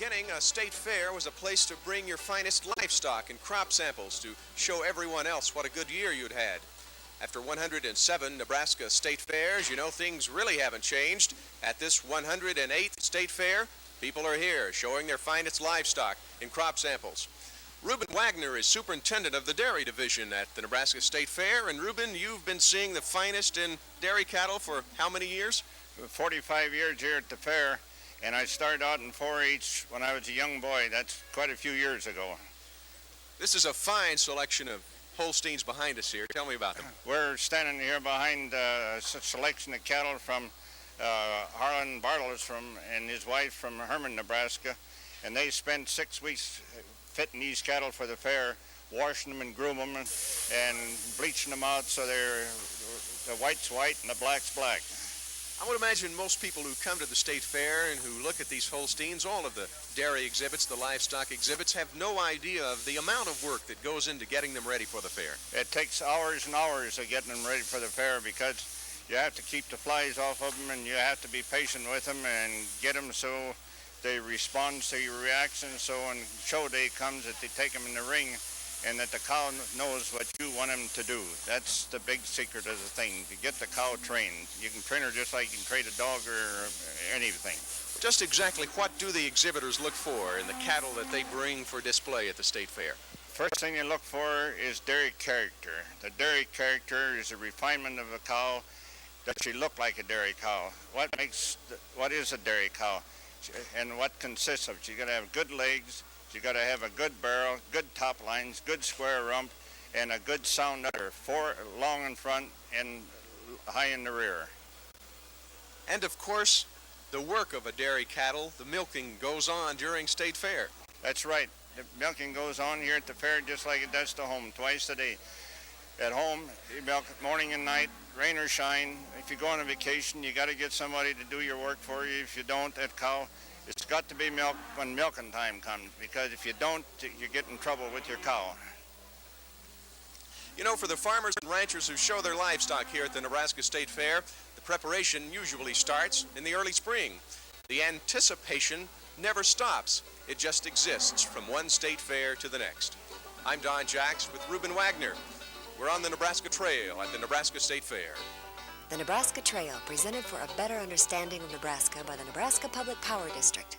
beginning, a state fair was a place to bring your finest livestock and crop samples to show everyone else what a good year you'd had. After 107 Nebraska State Fairs, you know things really haven't changed. At this 108th State Fair, people are here showing their finest livestock and crop samples. Ruben Wagner is superintendent of the dairy division at the Nebraska State Fair. And Ruben, you've been seeing the finest in dairy cattle for how many years? 45 years here at the fair, and I started out in 4-H when I was a young boy. That's quite a few years ago. This is a fine selection of Holsteins behind us here. Tell me about them. We're standing here behind a selection of cattle from Harlan Bartles and his wife from Herman, Nebraska, and they spent 6 weeks fitting these cattle for the fair, washing them and grooming them and bleaching them out so the white's white and the black's black. I would imagine most people who come to the state fair and who look at these Holsteins, all of the dairy exhibits, the livestock exhibits, have no idea of the amount of work that goes into getting them ready for the fair. It takes hours and hours of getting them ready for the fair because you have to keep the flies off of them and you have to be patient with them and get them so they respond to your reactions, so when show day comes that they take them in the ring and that the cow knows what you want them to do. That's the big secret of the thing, to get the cow trained. You can train her just like you can train a dog or anything. Just exactly what do the exhibitors look for in the cattle that they bring for display at the state fair? First thing you look for is dairy character. The dairy character is a refinement of a cow that she look like a dairy cow. What is a dairy cow and what consists of it? You got to have good legs. You got to have a good barrel, good top lines, good square rump, and a good sound udder, long in front and high in the rear. And of course, the work of a dairy cattle, the milking goes on during state fair. That's right. The milking goes on here at the fair just like it does to home, twice a day. At home, you milk morning and night, rain or shine. If you go on a vacation, you got to get somebody to do your work for you. If you don't, that cow, it's got to be milked when milking time comes, because if you don't, you get in trouble with your cow. You know, for the farmers and ranchers who show their livestock here at the Nebraska State Fair, the preparation usually starts in the early spring. The anticipation never stops. It just exists from one state fair to the next. I'm Don Jacks with Ruben Wagner. We're on the Nebraska Trail at the Nebraska State Fair. The Nebraska Trail, presented for a better understanding of Nebraska by the Nebraska Public Power District.